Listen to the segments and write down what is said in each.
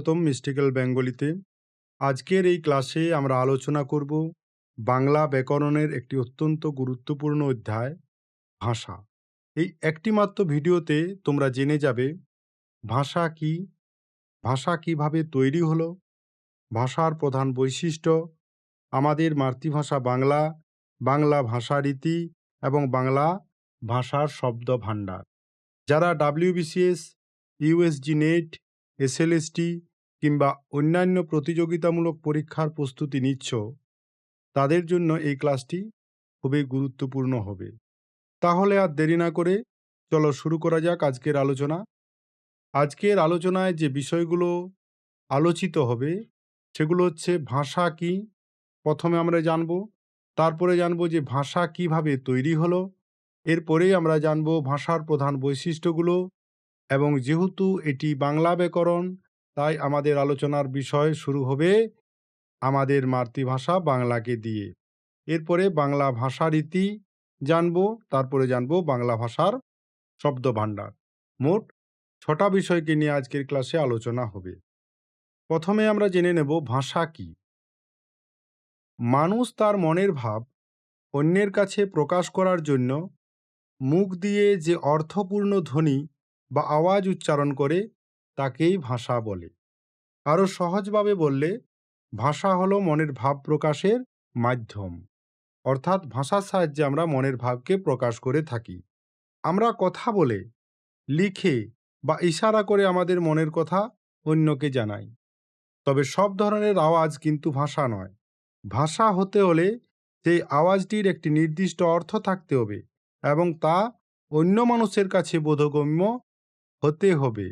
স্বাগতম মিস্টিক্যাল বেঙ্গলিতে। আজকের এই ক্লাসে আমরা আলোচনা করব বাংলা ব্যাকরণের একটি অত্যন্ত গুরুত্বপূর্ণ অধ্যায়, ভাষা। এই একটি মাত্র ভিডিওতে তোমরা জেনে যাবে ভাষা কি, ভাষা কিভাবে তৈরি হলো, ভাষার প্রধান বৈশিষ্ট্য, আমাদের মাতৃভাষা বাংলা, বাংলা ভাষারীতি এবং বাংলা ভাষার শব্দ ভাণ্ডার। যারা WBCS, USG নেট, SLST কিংবা অন্যান্য প্রতিযোগিতামূলক পরীক্ষার প্রস্তুতি নিচ্ছ, তাদের জন্য এই ক্লাসটি খুবই গুরুত্বপূর্ণ হবে। তাহলে আর দেরি না করে চলো শুরু করা যাক আজকের আলোচনা। আজকের আলোচনায় যে বিষয়গুলো আলোচিত হবে সেগুলো হচ্ছে ভাষা কি, প্রথমে আমরা জানব। তারপরে জানব যে ভাষা কিভাবে তৈরি হলো। এরপরেই আমরা জানব ভাষার প্রধান বৈশিষ্ট্যগুলো, এবং যেহেতু এটি বাংলা ব্যাকরণ তাই আমাদের আলোচনার বিষয় শুরু হবে আমাদের মাতৃভাষা বাংলাকে দিয়ে। এরপরে বাংলা ভাষারীতি জানব, তারপরে জানব বাংলা ভাষার শব্দভাণ্ডার। মোট 6টা বিষয়কে নিয়ে আজকের ক্লাসে আলোচনা হবে। প্রথমে আমরা জেনে নেব ভাষা কি। মানুষ তার মনের ভাব অন্যের কাছে প্রকাশ করার জন্য মুখ দিয়ে যে অর্থপূর্ণ ধ্বনি বা আওয়াজ উচ্চারণ করে তাকেই ভাষা বলে। আরও সহজভাবে বললে ভাষা হলো মনের ভাব প্রকাশের মাধ্যম, অর্থাৎ ভাষার সাহায্যে আমরা মনের ভাবকে প্রকাশ করে থাকি। আমরা কথা বলে, লিখে বা ইশারা করে আমাদের মনের কথা অন্যকে জানাই। তবে সব ধরনের আওয়াজ কিন্তু ভাষা নয়। ভাষা হতে হলে সেই আওয়াজটির একটি নির্দিষ্ট অর্থ থাকতে হবে এবং তা অন্য মানুষের কাছে বোধগম্য হতে হবে।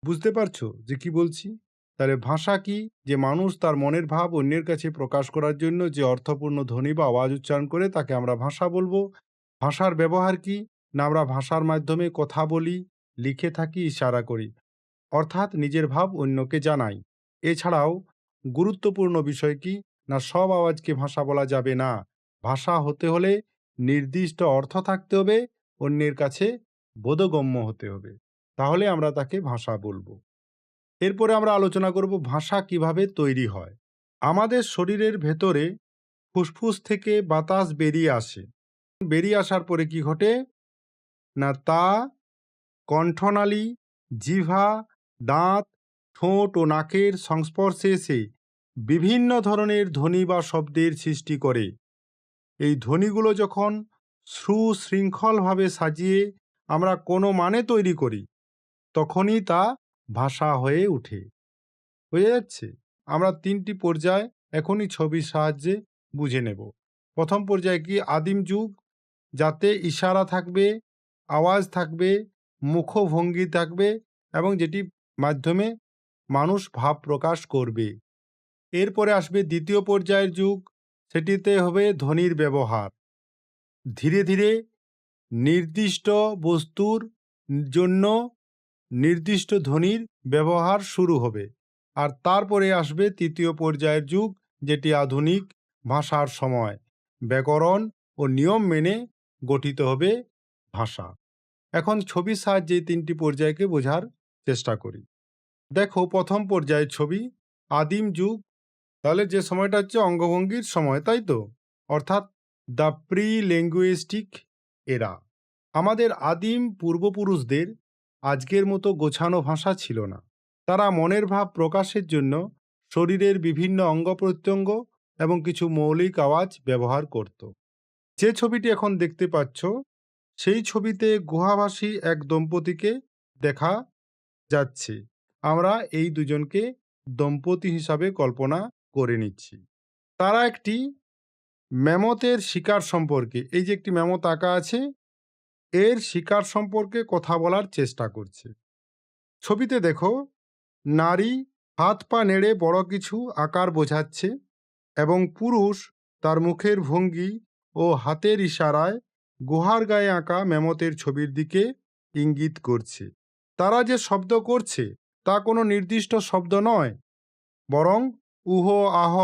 বুঝতে পারছো যে কি বলছি? তাহলে ভাষা কি? যে মানুষ তার মনের ভাব অন্যের কাছে প্রকাশ করার জন্য যে অর্থপূর্ণ ধ্বনি বা আওয়াজ উচ্চারণ করে তাকে আমরা ভাষা বলবো। ভাষার ব্যবহার কি? না আমরা ভাষার মাধ্যমে কথা বলি, লিখে থাকি, ইশারা করি, অর্থাৎ নিজের ভাব অন্যকে জানাই। এছাড়াও গুরুত্বপূর্ণ বিষয় কি? না সব আওয়াজকে ভাষা বলা যাবে না। ভাষা হতে হলে নির্দিষ্ট অর্থ থাকতে হবে, অন্যের কাছে বোধগম্য হতে হবে, তাহলে আমরা তাকে ভাষা বলবো। এরপরে আমরা আলোচনা করব ভাষা কিভাবে তৈরি হয়। আমাদের শরীরের ভেতরে ফুসফুস থেকে বাতাস বেরিয়ে আসে। বেরিয়ে আসার পরে কি ঘটে? না তা কণ্ঠনালী, জিহ্বা, দাঁত, ঠোঁট ও নাকের সংস্পর্শে এসে বিভিন্ন ধরনের ধ্বনি বা শব্দের সৃষ্টি করে। এই ধ্বনিগুলো যখন সুশৃঙ্খলভাবে সাজিয়ে আমরা কোনো মানে তৈরি করি, তখনই তা ভাষা হয়ে ওঠে। বোঝা যাচ্ছে? আমরা 3টি পর্যায় এখনই ছবির সাহায্যে বুঝে নেব। প্রথম পর্যায়ে কি? আদিম যুগ, যাতে ইশারা থাকবে, আওয়াজ থাকবে, মুখভঙ্গি থাকবে এবং যেটি মাধ্যমে মানুষ ভাব প্রকাশ করবে। এরপরে আসবে দ্বিতীয় পর্যায়ের যুগ, সেটিতে হবে ধ্বনির ব্যবহার। ধীরে ধীরে নির্দিষ্ট বস্তুর জন্য নির্দিষ্ট ধ্বনির ব্যবহার শুরু হবে। আর তারপরে আসবে তৃতীয় পর্যায়ের যুগ, যেটি আধুনিক ভাষার সময়। ব্যাকরণ ও নিয়ম মেনে গঠিত হবে ভাষা। এখন ছবির সাহায্যে 3টি পর্যায়কে বোঝার চেষ্টা করি। দেখো, প্রথম পর্যায়ের ছবি আদিম যুগ। তাহলে যে সময়টা হচ্ছে অঙ্গভঙ্গির সময়, তাই তো? অর্থাৎ দ্য প্রি লিঙ্গুইস্টিক এরা। আমাদের আদিম পূর্বপুরুষদের আজকের মতো গোছানো ভাষা ছিল না। তারা মনের ভাব প্রকাশের জন্য শরীরের বিভিন্ন অঙ্গ প্রত্যঙ্গ এবং কিছু মৌলিক আওয়াজ ব্যবহার করত। যে ছবিটি এখন দেখতে পাচ্ছ, সেই ছবিতে গুহাভাষী এক দম্পতিকে দেখা যাচ্ছে। আমরা এই দুজনকে দম্পতি হিসাবে কল্পনা করে নিচ্ছি। তারা একটি ম্যামথের শিকার সম্পর্কে, এই যে একটি ম্যামথ আঁকা আছে, এর শিকার সম্পর্কে কথা বলার চেষ্টা করছে। ছবিতে দেখো, নারী হাত পা নেড়ে বড় কিছু আকার বোঝাচ্ছে এবং পুরুষ তার মুখের ভঙ্গি ও হাতের ইশারায় গুহার গায়ে আঁকা ম্যামথের ছবির দিকে ইঙ্গিত করছে। তারা যে শব্দ করছে তা কোনো নির্দিষ্ট শব্দ নয়, বরং উহ, আহ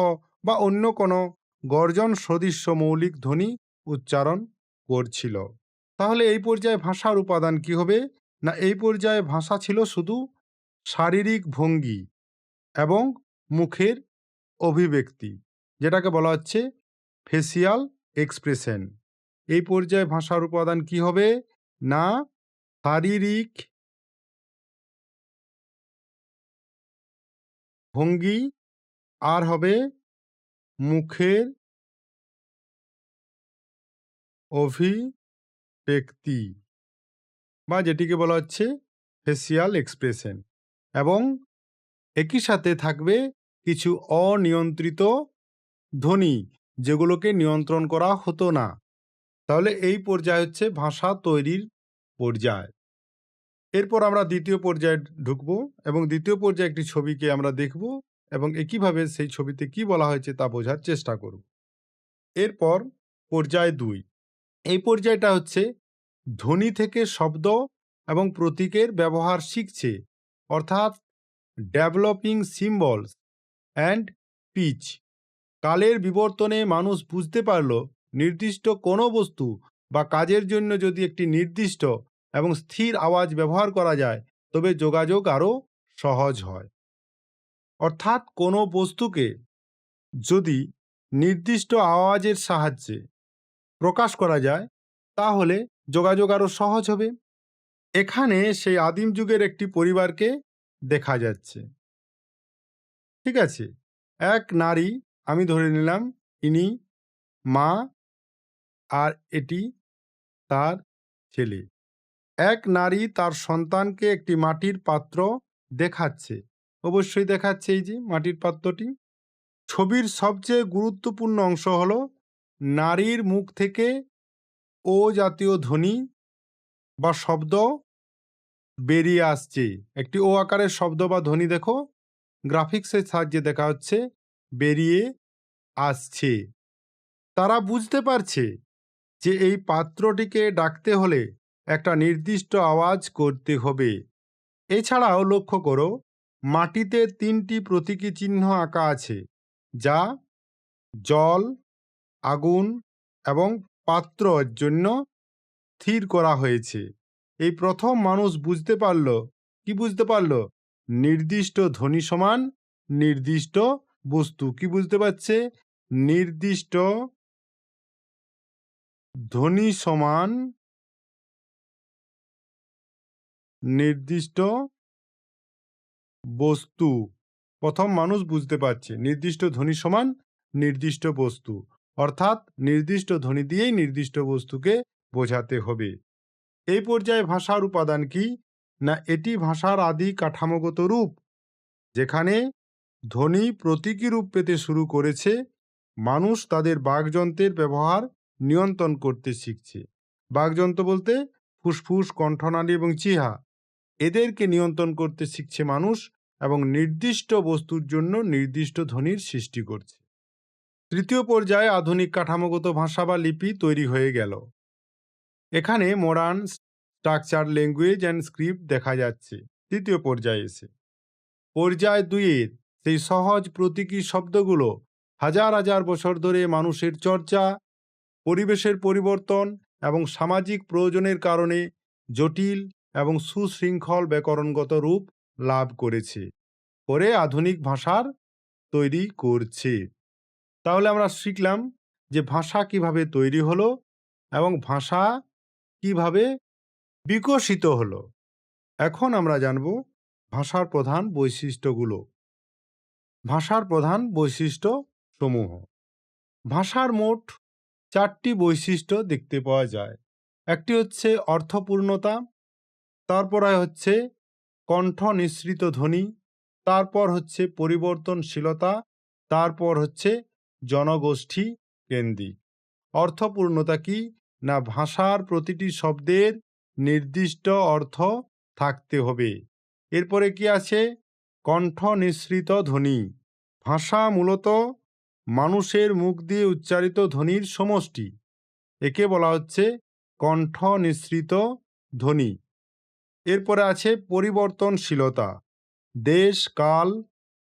বা অন্য কোনো গর্জন সদৃশ্য মৌলিক ধ্বনি উচ্চারণ করছিল। তাহলে এই পর্যায়ে ভাষার উপাদান কি হবে? না এই পর্যায়ে ভাষা ছিল শুধু শারীরিক ভঙ্গি, এবং মুখের অভিব্যক্তি, যেটাকে বলা হচ্ছে ফেসিয়াল এক্সপ্রেশন। এই পর্যায়ে ভাষার উপাদান কি হবে না শারীরিক ভঙ্গি আর হবে মুখের অভিব্যক্তি, বা যেটিকে বলা হচ্ছে ফেসিয়াল এক্সপ্রেশন। এবং একই সাথে থাকবে কিছু অনিয়ন্ত্রিত ধ্বনি, যেগুলোকে নিয়ন্ত্রণ করা হতো না। তাহলে এই পর্যায় হচ্ছে ভাষা তৈরির পর্যায়। এরপর আমরা দ্বিতীয় পর্যায়ে ঢুকবো এবং দ্বিতীয় পর্যায়ে একটি ছবিকে আমরা দেখব এবং একইভাবে সেই ছবিতে কি বলা হয়েছে তা বোঝার চেষ্টা করব। এরপর পর্যায় 2, এই পর্যায়টা হচ্ছে ধ্বনি থেকে শব্দ এবং প্রতীকের ব্যবহার শিখছে, অর্থাৎ ডেভেলপিং সিম্বলস অ্যান্ড পিচ। কালের বিবর্তনে মানুষ বুঝতে পারল নির্দিষ্ট কোনো বস্তু বা কাজের জন্য যদি একটি নির্দিষ্ট এবং স্থির আওয়াজ ব্যবহার করা যায় তবে যোগাযোগ আরও সহজ হয়। অর্থাৎ কোনো বস্তুকে যদি নির্দিষ্ট আওয়াজের সাহায্যে প্রকাশ করা যায় তাহলে যোগাযোগ আরও সহজ হবে। এখানে সেই আদিম যুগের একটি পরিবারকে দেখা যাচ্ছে। ঠিক আছে, এক নারী, আমি ধরে নিলাম ইনি মা আর এটি তার ছেলে। এক নারী তার সন্তানকে একটি মাটির পাত্র দেখাচ্ছে, অবশ্যই দেখাচ্ছে এই যে মাটির পাত্রটি। ছবির সবচেয়ে গুরুত্বপূর্ণ অংশ হলো নারীর মুখ থেকে ও জাতীয় ধ্বনি বা শব্দ বেরিয়ে আসছে। একটি ও আকারের শব্দ বা ধ্বনি দেখো গ্রাফিক্সের সাহায্যে দেখা হচ্ছে বেরিয়ে আসছে। তারা বুঝতে পারছে যে এই পাত্রটিকে ডাকতে হলে একটা নির্দিষ্ট আওয়াজ করতে হবে। এছাড়াও লক্ষ্য করো মাটিতে 3টি প্রতীকী চিহ্ন আঁকা আছে, যা জল, আগুন এবং পাত্রের জন্য স্থির করা হয়েছে। এই প্রথম মানুষ বুঝতে পারল, কি বুঝতে পারল? নির্দিষ্ট ধ্বনি সমান নির্দিষ্ট বস্তু। কি বুঝতে পারছে? নির্দিষ্ট ধ্বনি সমান নির্দিষ্ট বস্তু। প্রথম মানুষ বুঝতে পারছে নির্দিষ্ট ধ্বনি সমান নির্দিষ্ট বস্তু, অর্থাৎ নির্দিষ্ট ধ্বনি দিয়েই নির্দিষ্ট বস্তুকে বোঝাতে হবে। এই পর্যায়ে ভাষার উপাদান কি না এটি ভাষার আদি কাঠামোগত রূপ, যেখানে ধ্বনি প্রতীকী রূপ পেতে শুরু করেছে। মানুষ তাদের বাকযন্ত্রের ব্যবহার নিয়ন্ত্রণ করতে শিখছে। বাকযন্ত্র বলতে ফুসফুস, কণ্ঠনালী এবং জিহ্বা, এদেরকে নিয়ন্ত্রণ করতে শিখছে মানুষ এবং নির্দিষ্ট বস্তুর জন্য নির্দিষ্ট ধ্বনির সৃষ্টি করছে। তৃতীয় পর্যায়ে আধুনিক কাঠামোগত ভাষা বা লিপি তৈরি হয়ে গেল। এখানে modern structure, language and script দেখা যাচ্ছে তৃতীয় পর্যায়ে এসে। পর্যায় 2-এর সেই সহজ প্রতীকী শব্দগুলো হাজার হাজার বছর ধরে মানুষের চর্চা, পরিবেশের পরিবর্তন এবং সামাজিক প্রয়োজনের কারণে জটিল এবং সুশৃঙ্খল ব্যাকরণগত রূপ লাভ করেছে, পরে আধুনিক ভাষার তৈরি করছে। তাহলে আমরা শিখলাম যে ভাষা কিভাবে তৈরি হলো এবং ভাষা কিভাবে বিকশিত হলো। এখন আমরা জানব ভাষার প্রধান বৈশিষ্ট্যগুলো। ভাষার প্রধান বৈশিষ্ট্য সমূহ। ভাষার মোট 4টি বৈশিষ্ট্য দেখতে পাওয়া যায়। একটি হচ্ছে অর্থপূর্ণতা, তারপরে হচ্ছে কণ্ঠ নিঃসৃত ধ্বনি, তারপর হচ্ছে পরিবর্তনশীলতা, তারপর হচ্ছে জনগোষ্ঠী কেন্দ্রিক। অর্থপূর্ণতা কি না ভাষার প্রতিটি শব্দের নির্দিষ্ট অর্থ থাকতে হবে। এরপরে কি আছে? কণ্ঠ নিঃসৃত ধ্বনি। ভাষা মূলত মানুষের মুখ দিয়ে উচ্চারিত ধ্বনির সমষ্টি, একে বলা হচ্ছে কণ্ঠ নিঃসৃত ধ্বনি। এরপরে আছে পরিবর্তনশীলতা। দেশ, কাল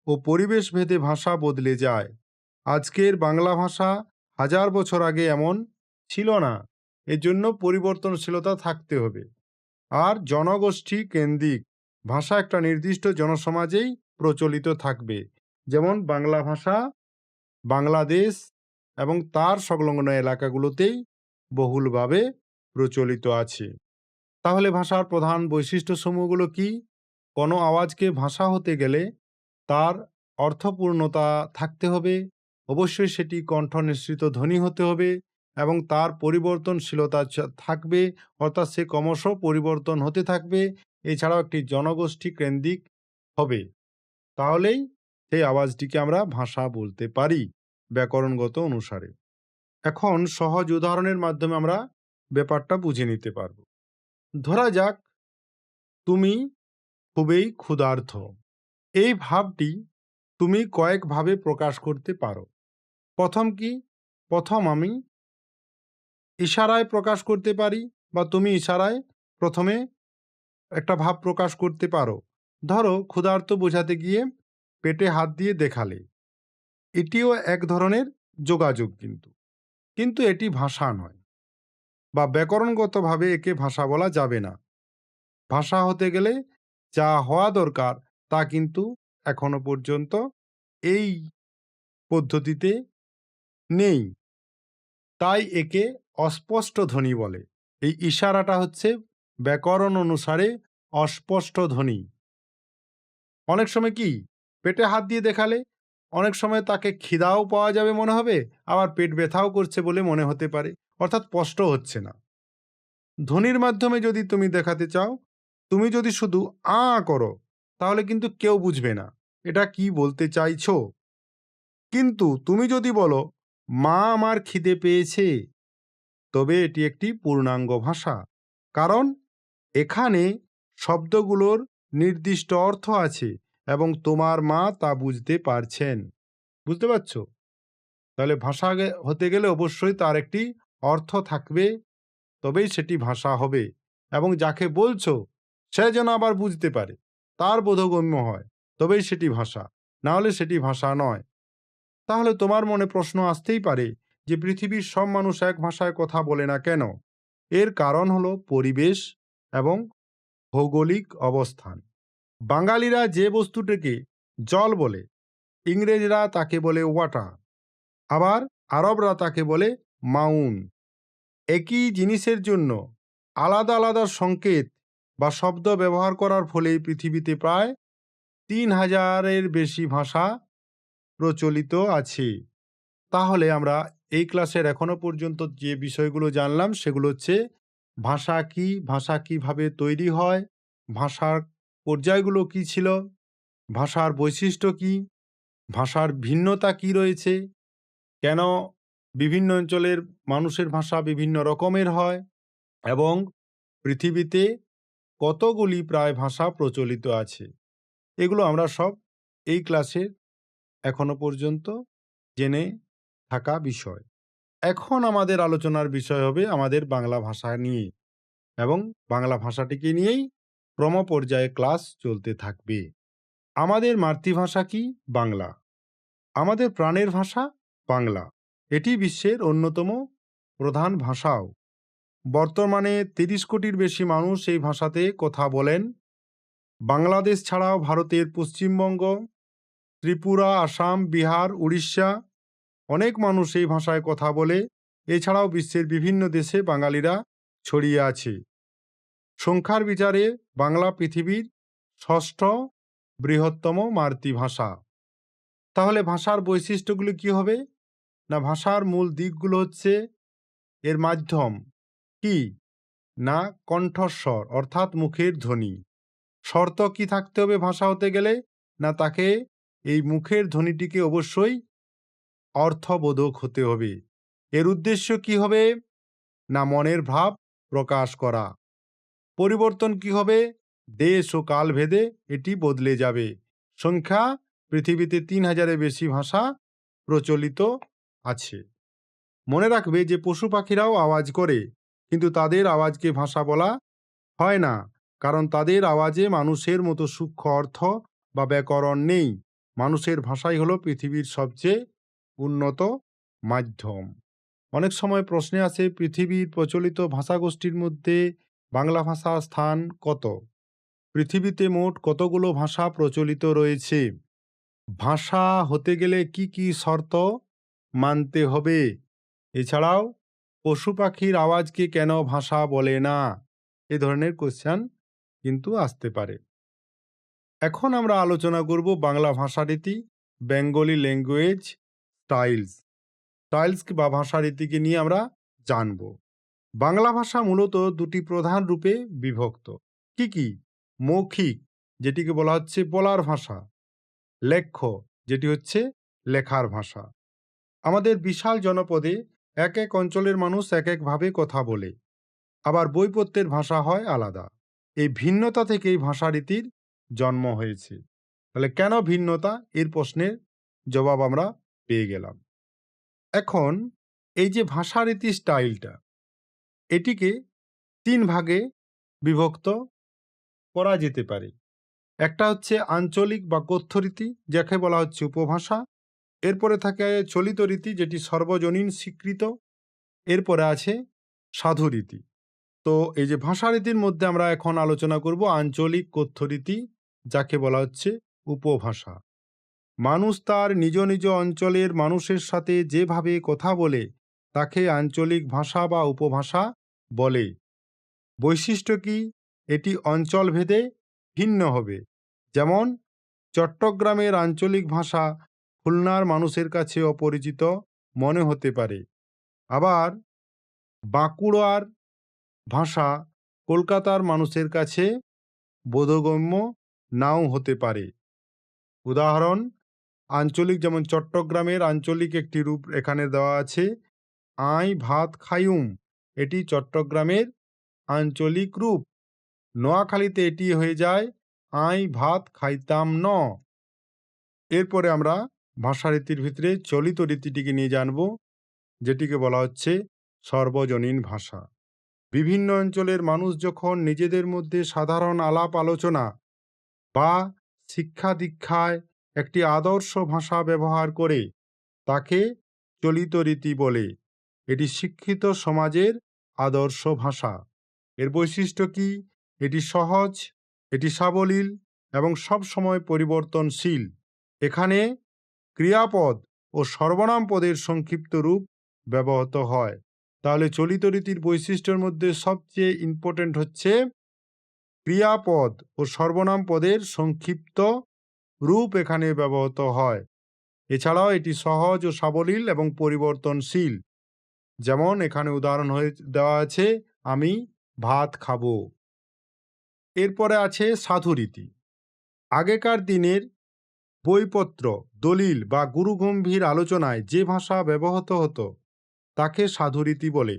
ও পরিবেশ ভেদে ভাষা বদলে যায়। আজকের বাংলা ভাষা 1000 বছর আগে এমন ছিল না, এর জন্য পরিবর্তনশীলতা থাকতে হবে। আর জনগোষ্ঠী কেন্দ্রিক। ভাষা একটা নির্দিষ্ট জনসমাজেই প্রচলিত থাকবে। যেমন বাংলা ভাষা বাংলাদেশ এবং তার সংলগ্ন এলাকাগুলোতেই বহুলভাবে প্রচলিত আছে। তাহলে ভাষার প্রধান বৈশিষ্ট্যসমূহগুলো কি? কোনো আওয়াজকে ভাষা হতে গেলে তার অর্থপূর্ণতা থাকতে হবে, অবশ্যই সেটি কণ্ঠ নিঃসৃত ধ্বনি হতে হবে এবং তার পরিবর্তনশীলতা থাকবে, অর্থাৎ সে ক্রমশ পরিবর্তন হতে থাকবে। এছাড়াও একটি জনগোষ্ঠী কেন্দ্রিক হবে। তাহলেই সেই আওয়াজটিকে আমরা ভাষা বলতে পারি ব্যাকরণগত অনুসারে। এখন সহজ উদাহরণের মাধ্যমে আমরা ব্যাপারটা বুঝে নিতে পারব। ধরা যাক তুমি খুবই ক্ষুধার্ত। এই ভাবটি তুমি কয়েকভাবে প্রকাশ করতে পারো। প্রথম কি? প্রথম আমি ইশারায় প্রকাশ করতে পারি, বা তুমি ইশারায় প্রথমে একটা ভাব প্রকাশ করতে পারো। ধরো ক্ষুধার্ত বোঝাতে গিয়ে পেটে হাত দিয়ে দেখালে, এটিও এক ধরনের যোগাযোগ, কিন্তু এটি ভাষা নয়, বা ব্যাকরণগতভাবে একে ভাষা বলা যাবে না। ভাষা হতে গেলে যা হওয়া দরকার তা কিন্তু এখনো পর্যন্ত এই পদ্ধতিতে নেই, তাই একে অস্পষ্ট ধ্বনি বলে। এই ইশারাটা হচ্ছে ব্যাকরণ অনুসারে অস্পষ্ট ধ্বনি। অনেক সময় কি, পেটে হাত দিয়ে দেখালে অনেক সময় তাকে খিদাও পাওয়া যাবে মনে হবে, আবার পেট ব্যথাও করছে বলে মনে হতে পারে, অর্থাৎ স্পষ্ট হচ্ছে না। ধ্বনির মাধ্যমে যদি তুমি দেখাতে চাও, তুমি যদি শুধু আ করো তাহলে কিন্তু কেউ বুঝবে না এটা কি বলতে চাইছো। কিন্তু তুমি যদি বলো মা আমার খিদে পেয়েছে, তবে এটি একটি পূর্ণাঙ্গ ভাষা, কারণ এখানে শব্দগুলোর নির্দিষ্ট অর্থ আছে এবং তোমার মা তা বুঝতে পারছেন। বুঝতে পারছো? তাহলে ভাষা হতে গেলে অবশ্যই তার একটি অর্থ থাকবে, তবেই সেটি ভাষা হবে। এবং যাকে বলছো সে যেন আবার বুঝতে পারে, তার বোধগম্য হয়, তবেই সেটি ভাষা, না হলে সেটি ভাষা নয়। তাহলে তোমার মনে প্রশ্ন আসতেই পারে যে পৃথিবীর সব মানুষ এক ভাষায় কথা বলে না কেন? এর কারণ হলো পরিবেশ এবং ভৌগোলিক অবস্থান। বাঙালিরা যে বস্তুটিকে জল বলে, ইংরেজরা তাকে বলে ওয়াটার, আবার আরবরা তাকে বলে মাউন। একই জিনিসের জন্য আলাদা আলাদা সংকেত বা শব্দ ব্যবহার করার ফলে পৃথিবীতে প্রায় ৩,০০০-এর বেশি ভাষা প্রচলিত আছে। তাহলে আমরা এই ক্লাসের এখনো পর্যন্ত যে বিষয়গুলো জানলাম সেগুলো হচ্ছে ভাষা কি, ভাষা কিভাবে তৈরি হয়, ভাষার পর্যায়গুলো কি ছিল, ভাষার বৈশিষ্ট্য কি, ভাষার ভিন্নতা কি রয়েছে, কেন বিভিন্ন অঞ্চলের মানুষের ভাষা বিভিন্ন রকমের হয়, এবং পৃথিবীতে কতগুলি প্রায় ভাষা প্রচলিত আছে। এগুলো আমরা সব এই ক্লাসের এখনো পর্যন্ত জেনে থাকা বিষয়। এখন আমাদের আলোচনার বিষয় হবে আমাদের বাংলা ভাষা নিয়ে, এবং বাংলা ভাষাটিকে নিয়েই ক্রমপর্যায়ে ক্লাস চলতে থাকবে। আমাদের মাতৃভাষা কি? বাংলা। আমাদের প্রাণের ভাষা বাংলা। এটি বিশ্বের অন্যতম প্রধান ভাষাও। বর্তমানে ৩০ কোটির বেশি মানুষ এই ভাষাতে কথা বলেন। বাংলাদেশ ছাড়াও ভারতের পশ্চিমবঙ্গ, ত্রিপুরা, আসাম, বিহার, উড়িষ্যা অনেক মানুষ এই ভাষায় কথা বলে। এছাড়াও বিশ্বের বিভিন্ন দেশে বাঙালিরা ছড়িয়ে আছে। সংখ্যার বিচারে বাংলা পৃথিবীর ৬ষ্ঠ বৃহত্তম মাতৃভাষা। তাহলে ভাষার বৈশিষ্ট্যগুলো কি হবে? না, ভাষার মূল দিকগুলো হচ্ছে এর মাধ্যম কি? না, কণ্ঠস্বর অর্থাৎ মুখের ধ্বনি। শর্ত কি থাকতে হবে ভাষা হতে গেলে? না, তাকে এই মুখের ধ্বনিটিকে অবশ্যই অর্থবোধক হতে হবে। এর উদ্দেশ্য কি হবে? না, মনের ভাব প্রকাশ করা। পরিবর্তন কি হবে? দেশ ও কাল ভেদে এটি বদলে যাবে। সংখ্যা পৃথিবীতে ৩,০০০-এর বেশি ভাষা প্রচলিত আছে। মনে রাখবে যে পশু পাখিরাও আওয়াজ করে, কিন্তু তাদের আওয়াজকে ভাষা বলা হয় না, কারণ তাদের আওয়াজে মানুষের মতো সূক্ষ্ম অর্থ বা ব্যাকরণ নেই। মানুষের ভাষাই হলো পৃথিবীর সবচেয়ে উন্নত মাধ্যম। অনেক সময় প্রশ্নে আসে পৃথিবীর প্রচলিত ভাষাগোষ্ঠীর মধ্যে বাংলা ভাষার স্থান কত? পৃথিবীতে মোট কতগুলো ভাষা প্রচলিত রয়েছে? ভাষা হতে গেলে কি কি শর্ত মানতে হবে? এছাড়াও পশু পাখির আওয়াজকে কেন ভাষা বলে না? এ ধরনের কোশ্চেন কিন্তু আসতে পারে। এখন আমরা আলোচনা করব বাংলা ভাষারীতি, বেঙ্গলি ল্যাঙ্গুয়েজ স্টাইলস। স্টাইলস বা ভাষারীতিকে নিয়ে আমরা জানব। বাংলা ভাষা মূলত দুটি প্রধান রূপে বিভক্ত। কি কি? মৌখিক, যেটিকে বলা হচ্ছে বলার ভাষা; লেখ্য, যেটি হচ্ছে লেখার ভাষা। আমাদের বিশাল জনপদে এক এক অঞ্চলের মানুষ এক একভাবে কথা বলে, আবার বইপত্রের ভাষা হয় আলাদা। এই ভিন্নতা থেকেই ভাষারীতির জন্ম হয়েছে। তাহলে কেন ভিন্নতা, এর প্রশ্নের জবাব আমরা পেয়ে গেলাম। এখন এই যে ভাষারীতি স্টাইলটা, এটিকে তিন ভাগে বিভক্ত করা যেতে পারে। একটা হচ্ছে আঞ্চলিক বা কথ্য রীতি, যাকে বলা হচ্ছে উপভাষা। এরপরে থাকে চলিত রীতি, যেটি সর্বজনীন স্বীকৃত। এরপরে আছে সাধু রীতি। তো এই যে ভাষারীতির মধ্যে আমরা এখন আলোচনা করব আঞ্চলিক কথ্য রীতি, যাকে বলা হচ্ছে উপভাষা। মানুষ তার নিজ নিজ অঞ্চলের মানুষের সাথে যেভাবে কথা বলে তাকে আঞ্চলিক ভাষা বা উপভাষা বলে। বৈশিষ্ট্য কি? এটি অঞ্চলভেদে ভিন্ন হবে। যেমন চট্টগ্রামের আঞ্চলিক ভাষা খুলনার মানুষের কাছে অপরিচিত মনে হতে পারে, আবার বাঁকুড়ার ভাষা কলকাতার মানুষের কাছে বোধগম্য নাও হতে পারে। উদাহরণ, আঞ্চলিক যেমন চট্টগ্রামের আঞ্চলিক একটি রূপ এখানে দেওয়া আছে, আই ভাত খাইউম, এটি চট্টগ্রামের আঞ্চলিক রূপ। নোয়াখালীতে এটি হয়ে যায় আই ভাত খাইতাম ন। এরপরে আমরা ভাষারীতির ভিতরে চলিত রীতিটিকে নিয়ে জানব, যেটিকে বলা হচ্ছে সর্বজনীন ভাষা। বিভিন্ন অঞ্চলের মানুষ যখন নিজেদের মধ্যে সাধারণ আলাপ আলোচনা বা শিক্ষা দীক্ষায় একটি আদর্শ ভাষা ব্যবহার করে, তাকে চলিত রীতি বলে। এটি শিক্ষিত সমাজের আদর্শ ভাষা। এর বৈশিষ্ট্য কি? এটি সহজ, এটি সাবলীল এবং সব সময় পরিবর্তনশীল। এখানে ক্রিয়াপদ ও সর্বনাম পদের সংক্ষিপ্ত রূপ ব্যবহৃত হয়। তাহলে চলিত রীতির বৈশিষ্ট্যের মধ্যে সবচেয়ে ইম্পর্টেন্ট হচ্ছে ক্রিয়াপদ ও সর্বনাম পদের সংক্ষিপ্ত রূপ এখানে ব্যবহৃত হয়। এছাড়াও এটি সহজ ও সাবলীল এবং পরিবর্তনশীল। যেমন এখানে উদাহরণ হয়ে দেওয়া আছে, আমি ভাত খাবো। এরপরে আছে সাধু রীতি। আগেকার দিনের বইপত্র, দলিল বা গুরুগম্ভীর আলোচনায় যে ভাষা ব্যবহৃত হতো তাকে সাধুরীতি বলে।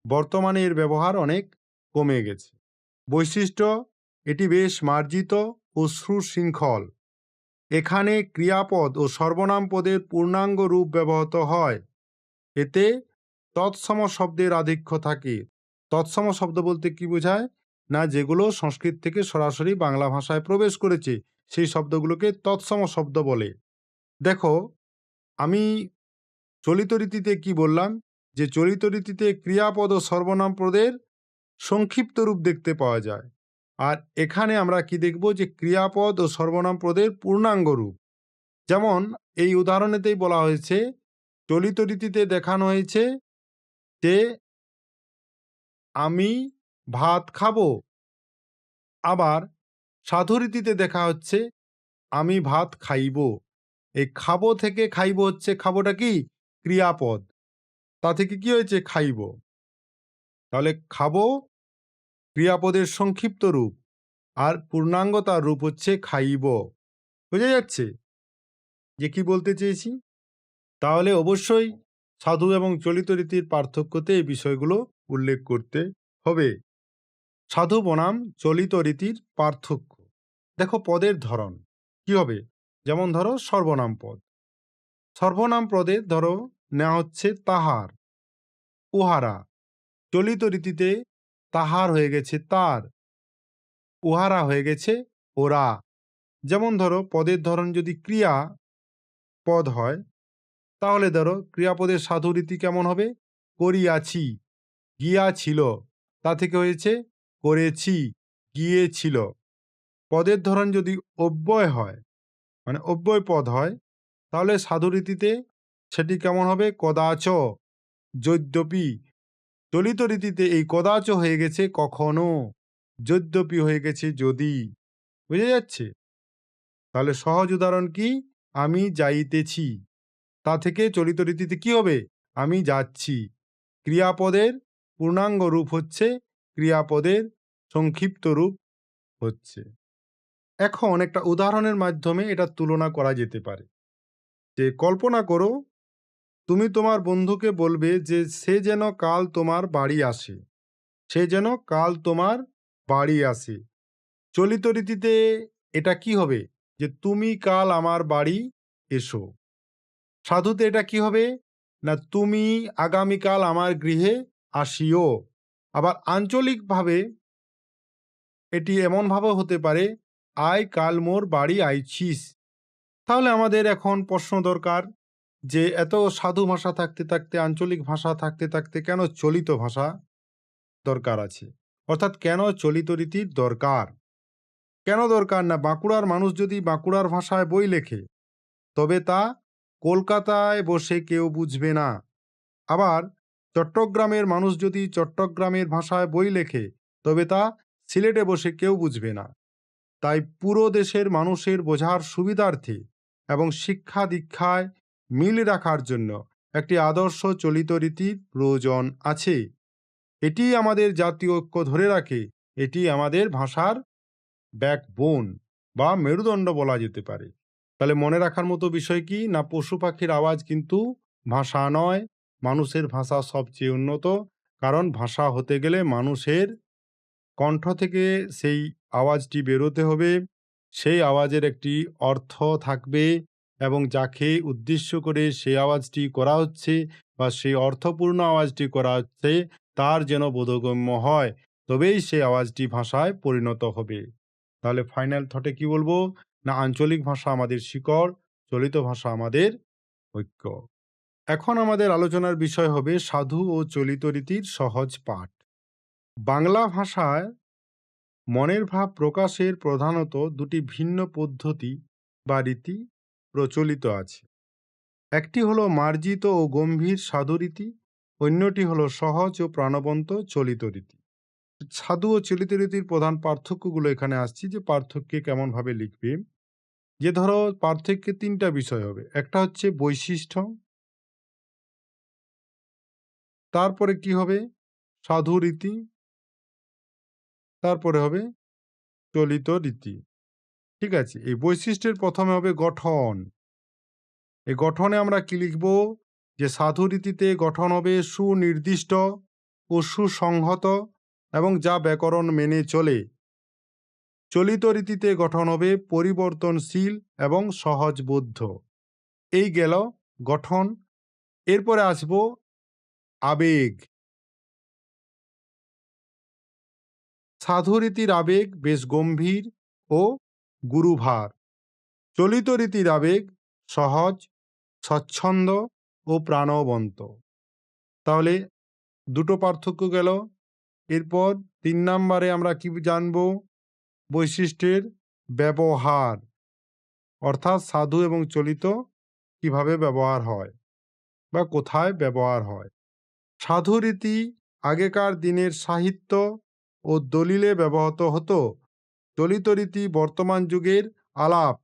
বর্তমানে এর ব্যবহার অনেক কমে গেছে। বৈশিষ্ট্য, এটি বেশ মার্জিত ও সুশৃঙ্খল। এখানে ক্রিয়াপদ ও সর্বনাম পদের পূর্ণাঙ্গ রূপ ব্যবহৃত হয়। এতে তৎসম শব্দের আধিক্য থাকে। তৎসম শব্দ বলতে কি বোঝায়? না, যেগুলো সংস্কৃত থেকে সরাসরি বাংলা ভাষায় প্রবেশ করেছে সেই শব্দগুলোকে তৎসম শব্দ বলে। দেখো, আমি চলিত রীতিতে কি বললাম, যে চলিত রীতিতে ক্রিয়াপদ ও সর্বনাম পদের সংক্ষিপ্ত রূপ দেখতে পাওয়া যায়। আর এখানে আমরা কি দেখব, যে ক্রিয়াপদ ও সর্বনাম পদের পূর্ণাঙ্গ রূপ। যেমন এই উদাহরণেতেই বলা হয়েছে, চলিত রীতিতে দেখানো হয়েছে যে আমি ভাত খাবো। আবার সাধুরীতিতে দেখা হচ্ছে আমি ভাত খাইব। এই খাবো থেকে খাইব হচ্ছে, খাবোটা কি? ক্রিয়াপদ। তা থেকে কি হয়েছে? খাইব। তাহলে খাবো ক্রিয়াপদের সংক্ষিপ্ত রূপ, আর পূর্ণাঙ্গ তার রূপ হচ্ছে খাইব। বোঝা যাচ্ছে যে কি বলতে চেয়েছি? তাহলে অবশ্যই সাধু এবং চলিত রীতির পার্থক্যতে এই বিষয়গুলো উল্লেখ করতে হবে। সাধু বনাম চলিত রীতির পার্থক্য। দেখো, পদের ধরন কি হবে? যেমন ধরো সর্বনাম পদ। সর্বনাম পদে ধরো নেওয়া হচ্ছে তাহার, উহারা। চলিত রীতিতে তাহার হয়ে গেছে তার, উহারা হয়ে গেছে ওরা। যেমন ধরো পদের ধরন যদি ক্রিয়া পদ হয়, তাহলে ধরো ক্রিয়াপদের সাধু রীতি কেমন হবে? করিয়াছি, গিয়াছিল, তা থেকে হয়েছে করেছি, গিয়েছিল। পদের ধরন যদি অব্যয় হয়, মানে অব্যয় পদ হয়, তাহলে সাধুরীতিতে সেটি কেমন হবে? কদাচ, যদ্যপি। চলিত রীতিতে এই কদাচ হয়ে গেছে কখনো, যদ্যপি হয়ে গেছে যদি। বুঝে যাচ্ছে? তাহলে সহজ উদাহরণ কি? আমি যাইতেছি। তা থেকে চলিত রীতিতে কি হবে? আমি যাচ্ছি। ক্রিয়াপদের পূর্ণাঙ্গ রূপ হচ্ছে, ক্রিয়াপদের সংক্ষিপ্ত রূপ হচ্ছে। এখন একটা উদাহরণের মাধ্যমে এটা তুলনা করা যেতে পারে। যে কল্পনা করো, তুমি তোমার বন্ধুকে বলবে যে সে যেন কাল তোমার বাড়ি আসে। সে যেন কাল তোমার বাড়ি আসে। চলিত রীতিতে এটা কি হবে? যে তুমি কাল আমার বাড়ি এসো। সাধুতে এটা কি হবে? না তুমি আগামীকাল আমার গৃহে আসিও। আবার আঞ্চলিকভাবে এটি এমনভাবে হতে পারে, আয় কাল মোর বাড়ি আইছিস। তাহলে আমাদের এখন প্রশ্ন দরকার যে এত সাধু ভাষা থাকতে থাকতে, আঞ্চলিক ভাষা থাকতে থাকতে কেন চলিত ভাষা দরকার আছে? অর্থাৎ কেন চলিত রীতির দরকার? কেন দরকার? না বাঁকুড়ার মানুষ যদি বাঁকুড়ার ভাষায় বই লেখে, তবে তা কলকাতায় বসে কেউ বুঝবে না। আবার চট্টগ্রামের মানুষ যদি চট্টগ্রামের ভাষায় বই লেখে, তবে তা সিলেটে বসে কেউ বুঝবে না। তাই পুরো দেশের মানুষের বোঝার সুবিধার্থে এবং শিক্ষা দীক্ষায় মিল রাখার জন্য একটি আদর্শ চলিত রীতির প্রয়োজন আছে। এটি আমাদের জাতীয় ঐক্য ধরে রাখে। এটি আমাদের ভাষার ব্যাকবোন বা মেরুদণ্ড বলা যেতে পারে। তাহলে মনে রাখার মতো বিষয় কি? না পশু পাখির আওয়াজ কিন্তু ভাষা নয়, মানুষের ভাষা সবচেয়ে উন্নত। কারণ ভাষা হতে গেলে মানুষের কণ্ঠ থেকে সেই আওয়াজটি বেরোতে হবে, সেই আওয়াজের একটি অর্থ থাকবে এবং যাকে উদ্দেশ্য করে সেই আওয়াজটি করা হচ্ছে বা সেই অর্থপূর্ণ আওয়াজটি করা হচ্ছে, তার যেন বোধগম্য হয়, তবেই সেই আওয়াজটি ভাষায় পরিণত হবে। তাহলে ফাইনাল থটে কি বলবো? না আঞ্চলিক ভাষা আমাদের শিকড়, চলিত ভাষা আমাদের ঐক্য। এখন আমাদের আলোচনার বিষয় হবে সাধু ও চলিত রীতির সহজ পাঠ। বাংলা ভাষায় মনের ভাব প্রকাশের প্রধানত দুটি ভিন্ন পদ্ধতি বা রীতি প্রচলিত আছে। একটি হলো মার্জিত ও গম্ভীর সাধুরীতি, অন্যটি হলো সহজ ও প্রাণবন্ত চলিত রীতি। সাধু ও চলিত রীতির প্রধান পার্থক্যগুলো এখানে আসছি, যে পার্থক্যে কেমনভাবে লিখবে। যে ধরো পার্থক্যে তিনটা বিষয় হবে। একটা হচ্ছে বৈশিষ্ট্য, তারপরে কি হবে? সাধু রীতি, তারপরে হবে চলিত রীতি। ঠিক আছে, এই বৈশিষ্ট্যের প্রথমে হবে গঠন। এই গঠনে আমরা কি লিখব? যে সাধু রীতিতে গঠন হবে সুনির্দিষ্ট ও সুসংহত এবং যা ব্যাকরণ মেনে চলে। চলিত রীতিতে গঠন হবে পরিবর্তনশীল এবং সহজবোধ্য। এই গেল গঠন। এরপরে আসবো আবেগ। সাধুরীতির আবেগ বেশ গম্ভীর ও গুরুভার। চলিত রীতির আবেগ সহজ, স্বচ্ছন্দ ও প্রাণবন্ত। তাহলে দুটো পার্থক্য গেল। এরপর ৩ নম্বরে আমরা কি জানব? বৈশিষ্ট্যের ব্যবহার, অর্থাৎ সাধু এবং চলিত কিভাবে ব্যবহার হয় বা কোথায় ব্যবহার হয়। সাধুরীতি আগেকার দিনের সাহিত্য ও দলিলে ব্যবহৃত হতো। চলিত রীতি বর্তমান যুগের আলাপ,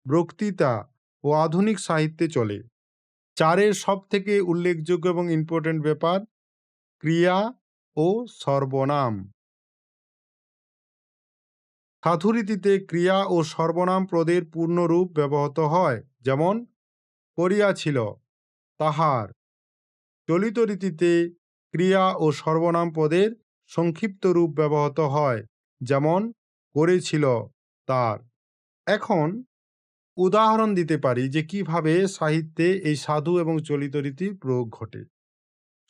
বক্তৃতা ও আধুনিক সাহিত্যে চলে। চারের সব থেকে উল্লেখযোগ্য এবং ইম্পর্টেন্ট ব্যাপার ক্রিয়া ও সর্বনাম। সাধুরীতিতে ক্রিয়া ও সর্বনাম পদের পূর্ণরূপ ব্যবহৃত হয়, যেমন করিয়াছিল, তাহার। চলিত রীতিতে ক্রিয়া ও সর্বনাম পদের সংক্ষিপ্ত রূপ ব্যবহৃত হয়, যেমন করেছিল, তার। এখন উদাহরণ দিতে পারি যে কিভাবে সাহিত্যে এই সাধু এবং চলিত রীতির প্রয়োগ ঘটে।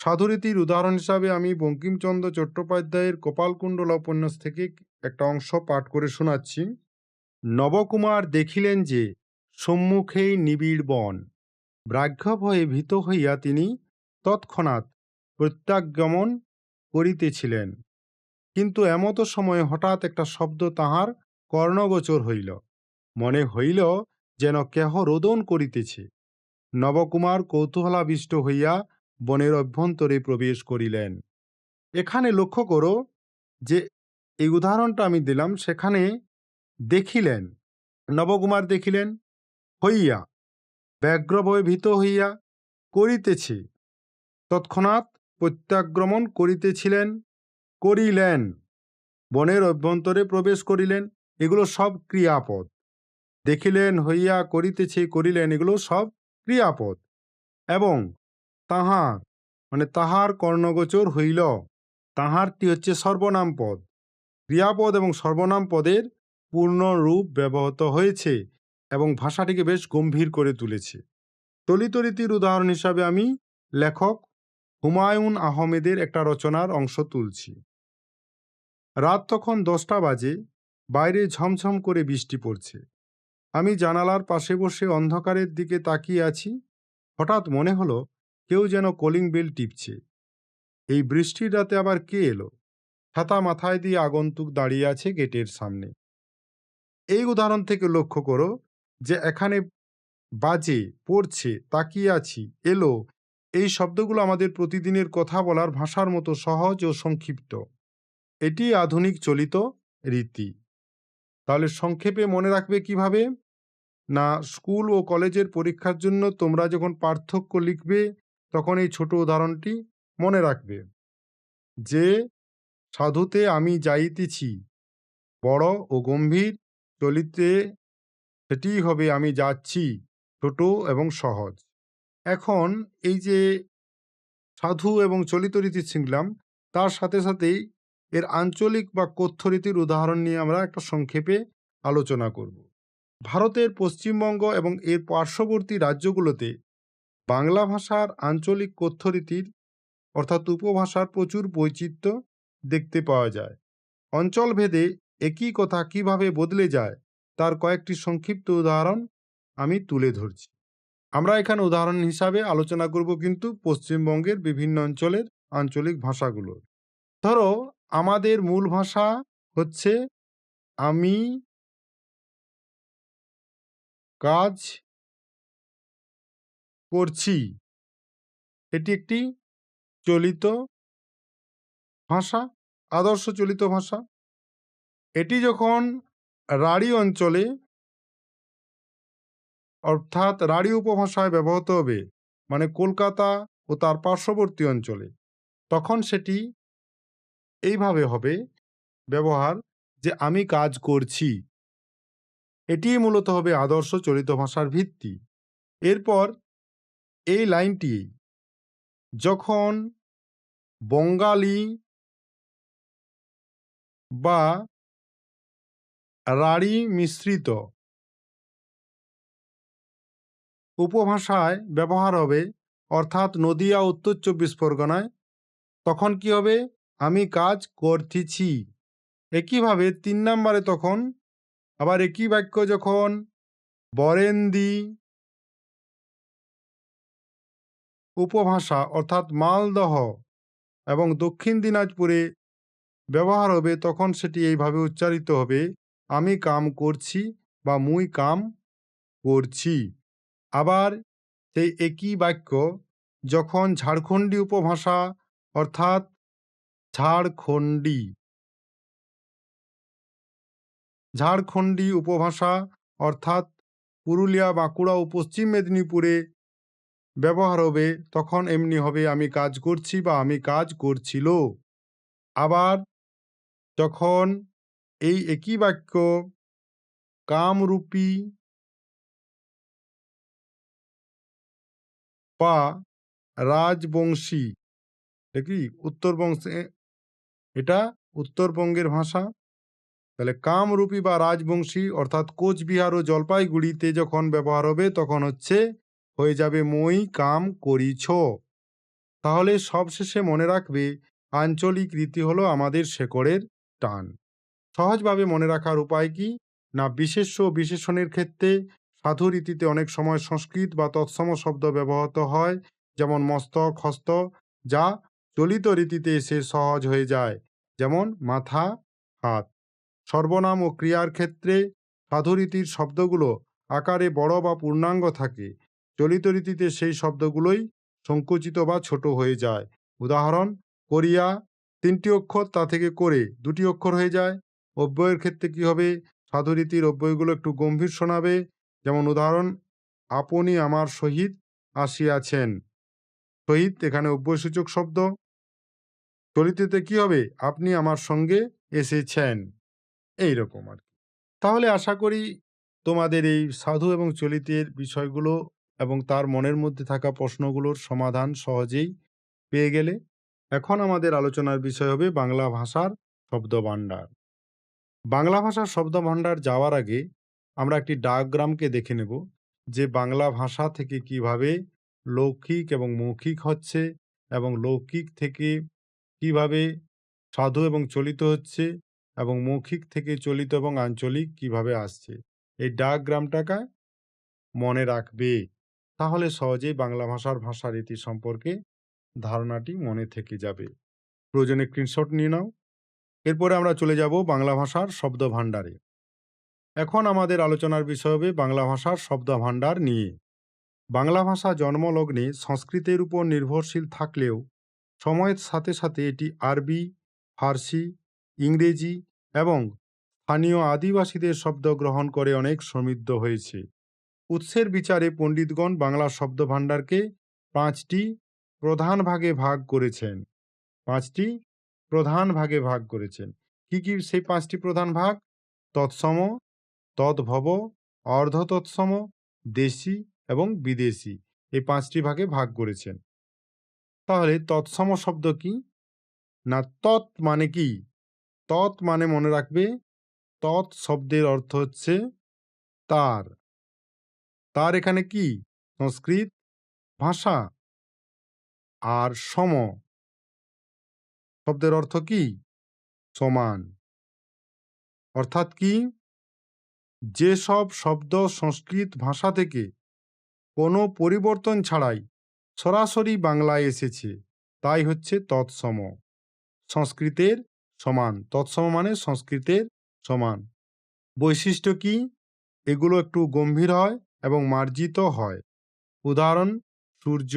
সাধুরীতির উদাহরণ হিসাবে আমি বঙ্কিমচন্দ্র চট্টোপাধ্যায়ের কপালকুণ্ডলা উপন্যাস থেকে একটা অংশ পাঠ করে শোনাচ্ছি। নবকুমার দেখিলেন যে সম্মুখেই নিবিড় বন, ব্রাহ্য ভয়ে ভীত হইয়া তিনি তৎক্ষণাৎ প্রত্যাগমন করিতেছিলেন। কিন্তু এমতো সময় হঠাৎ একটা শব্দ তাহার কর্ণগোচর হইল, মনে হইল যেন কেহ রোদন করিতেছে। নবকুমার কৌতূহলাবিষ্ট হইয়া বনের অভ্যন্তরে প্রবেশ করিলেন। এখানে লক্ষ্য করো যে এই উদাহরণটা আমি দিলাম, সেখানে দেখিলেন, নবকুমার দেখিলেন হইয়া, ব্যগ্রভয়ে ভীত হইয়া করিতেছে, তৎক্ষণাৎ প্রত্যাক্রমণ করিতেছিলেন, করিলেন, বনের অভ্যন্তরে প্রবেশ করিলেন, এগুলো সব ক্রিয়াপদ। দেখিলেন, হইয়া, করিতেছে, করিলেন, এগুলো সব ক্রিয়াপদ। এবং তাহার মানে তাহার কর্ণগোচর হইল, তাহারটি হচ্ছে সর্বনাম পদ। ক্রিয়াপদ এবং সর্বনাম পদের পূর্ণ রূপ ব্যবহৃত হয়েছে এবং ভাষাটিকে বেশ গম্ভীর করে তুলেছে। চলিত রীতির উদাহরণ হিসাবে আমি লেখক হুমায়ুন আহমেদের একটা রচনার অংশ তুলছি। রাত তখন 10টা বাজে, বাইরে ঝমঝম করে বৃষ্টি পড়ছে। আমি জানালার পাশে বসে অন্ধকারের দিকে তাকিয়ে আছি। হঠাৎ মনে হলো কেউ যেন কলিং বেল টিপছে। এই বৃষ্টির রাতে আবার কে এলো? ছাতা মাথায় দিয়ে আগন্তুক দাঁড়িয়ে আছে গেটের সামনে। এই উদাহরণ থেকে লক্ষ্য করো যে এখানে বাজে, পড়ছে, তাকিয়ে আছি, এলো, এই শব্দগুলো আমাদের প্রতিদিনের কথা বলার ভাষার মতো সহজ ও সংক্ষিপ্ত। এটি আধুনিক চলিত রীতি। তাহলে সংক্ষেপে মনে রাখবে কিভাবে? না, স্কুল ও কলেজের পরীক্ষার জন্য তোমরা যখন পার্থক্য লিখবে তখন এই ছোট উদাহরণটি মনে রাখবে যে সাধুতে আমি যাইতেছি বড় ও গম্ভীর, চলিতে সেটি হবে আমি যাচ্ছি ছোট এবং সহজ। এখন এই যে সাধু এবং চলিত রীতি শিখলাম, তার সাথে সাথেই এর আঞ্চলিক বা কথ্য রীতির উদাহরণ নিয়ে আমরা একটা সংক্ষেপে আলোচনা করব। ভারতের পশ্চিমবঙ্গ এবং এর পার্শ্ববর্তী রাজ্যগুলোতে বাংলা ভাষার আঞ্চলিক কথ্য রীতির অর্থাৎ উপভাষার প্রচুর বৈচিত্র্য দেখতে পাওয়া যায়। অঞ্চলভেদে একই কথা কিভাবে বদলে যায় তার কয়েকটি সংক্ষিপ্ত উদাহরণ আমি তুলে ধরছি। আমরা এখানে উদাহরণ হিসাবে আলোচনা করব কিন্তু পশ্চিমবঙ্গের বিভিন্ন অঞ্চলের আঞ্চলিক ভাষাগুলো। ধরো আমাদের মূল ভাষা হচ্ছে আমি কাজ করছি, এটি একটি চলিত ভাষা, আদর্শ চলিত ভাষা। এটি যখন রাঢ়ী অঞ্চলে অর্থাৎ রাঢ়ী উপভাষায় ব্যবহৃত হবে, মানে কলকাতা ও তার পার্শ্ববর্তী অঞ্চলে, তখন সেটি এইভাবে হবে ব্যবহার যে আমি কাজ করছি। এটি মূলত হবে আদর্শ চলিত ভাষার ভিত্তি। এরপর এই লাইনটি যখন বঙ্গালী বা রাঢ়ী মিশ্রিত উপভাষায় ব্যবহার হবে, অর্থাৎ নদিয়া উত্তর 24 পরগনায়, তখন কি হবে? আমি কাজ করতেছি। একইভাবে 3 নম্বরে তখন আবার একই বাক্য যখন বরেন্দ্রী উপভাষা অর্থাৎ মালদহ এবং দক্ষিণ দিনাজপুরে ব্যবহার হবে, তখন সেটি এইভাবে উচ্চারিত হবে আমি কাম করছি বা মুই কাম করছি। আবার সেই একই বাক্য যখন ঝাড়খণ্ডী উপভাষা অর্থাৎ ঝাড়খণ্ডী উপভাষা অর্থাৎ পুরুলিয়া, বাঁকুড়া ও পশ্চিম মেদিনীপুরে ব্যবহার হবে, তখন এমনি হবে আমি কাজ করছি বা আমি কাজ করছিল। আবার যখন এই একই বাক্য কামরূপী বা রাজবংশী, দেখি উত্তরবঙ্গে, এটা উত্তরবঙ্গের ভাষা, তাহলে কামরূপী বা রাজবংশী অর্থাৎ কোচবিহার ও জলপাইগুড়িতে যখন ব্যবহার হবে তখন হয়ে যাবে মই কাম করিছ। তাহলে সবশেষে মনে রাখবে আঞ্চলিক রীতি হলো আমাদের শেকড়ের টান। সহজভাবে মনে রাখার উপায় কি? না, বিশেষ্য ও বিশেষণের ক্ষেত্রে সাধু রীতিতে অনেক সময় সংস্কৃত বা তৎসম শব্দ ব্যবহৃত হয়, যেমন মস্তক, হস্ত, যা চলিত রীতিতে এসে সহজ হয়ে যায়, যেমন মাথা, হাত। সর্বনাম ও ক্রিয়ার ক্ষেত্রে সাধুরীতির শব্দগুলো আকারে বড় বা পূর্ণাঙ্গ থাকে, চলিত রীতিতে সেই শব্দগুলোই সংকুচিত বা ছোট হয়ে যায়। উদাহরণ, করিয়া 3টি অক্ষর, তা থেকে করে 2টি অক্ষর হয়ে যায়। অব্যয়ের ক্ষেত্রে কি হবে? সাধুরীতির অব্যয়গুলো একটু গম্ভীর শোনাবে। যেমন উদাহরণ, আপনি আমার সহিত আসিয়াছেন। সহিত এখানে অব্যয়সূচক শব্দ। চলিততে কি হবে? আপনি আমার সঙ্গে এসেছেন। এইরকম আর কি। তাহলে আশা করি তোমাদের এই সাধু এবং চলিতের বিষয়গুলো এবং তার মনের মধ্যে থাকা প্রশ্নগুলোর সমাধান সহজেই পেয়ে গেলে। এখন আমাদের আলোচনার বিষয় হবে বাংলা ভাষার শব্দভাণ্ডার। বাংলা ভাষার শব্দভাণ্ডার যাওয়ার আগে আমরা একটি ডায়াগ্রামকে দেখে নেব, যে বাংলা ভাষা থেকে কিভাবে লৌকিক এবং মৌখিক হচ্ছে এবং লৌকিক থেকে কিভাবে সাধু এবং চলিত হচ্ছে এবং মৌখিক থেকে চলিত এবং আঞ্চলিক কিভাবে আসছে। এই ডায়াগ্রামটাকে মনে রাখবে, তাহলে সহজেই বাংলা ভাষার ভাষারীতি সম্পর্কে ধারণাটি মনে থেকে যাবে। প্রয়োজনে স্ক্রিনশট নিয়ে নাও। এরপরে আমরা চলে যাব বাংলা ভাষার শব্দ ভাণ্ডারে। এখন আমাদের আলোচনার বিষয় হবে বাংলা ভাষার শব্দ ভাণ্ডার নিয়ে। বাংলা ভাষা জন্মলগ্নে সংস্কৃতের উপর নির্ভরশীল থাকলেও সময়ের সাথে সাথে এটি আরবি, ফার্সি, ইংরেজি এবং স্থানীয় আদিবাসীদের শব্দ গ্রহণ করে অনেক সমৃদ্ধ হয়েছে। উৎসের বিচারে পণ্ডিতগণ বাংলা শব্দভাণ্ডারকে 5টি প্রধান ভাগে ভাগ করেছেন। 5টি প্রধান ভাগে ভাগ করেছেন। কি কি সেই 5টি প্রধান ভাগ? তৎসম, তদ্ভব, অর্ধতৎসম, দেশি এবং বিদেশি, এই 5টি ভাগে ভাগ করেছেন। তাহলে তৎসম শব্দ কি? না, তৎ মানে কি? তৎ মানে মনে রাখবে, তৎ শব্দের অর্থ হচ্ছে তার। তার এখানে কি? সংস্কৃত ভাষা। আর সম শব্দের অর্থ কি? সমান। অর্থাৎ কি? যেসব শব্দ সংস্কৃত ভাষা থেকে কোনো পরিবর্তন ছাড়াই সরাসরি বাংলায় এসেছে, তাই হচ্ছে তৎসম। সংস্কৃতের সমান। তৎসম মানে সংস্কৃতের সমান। বৈশিষ্ট্য কি? এগুলো একটু গম্ভীর হয় এবং মার্জিত হয়। উদাহরণ, সূর্য,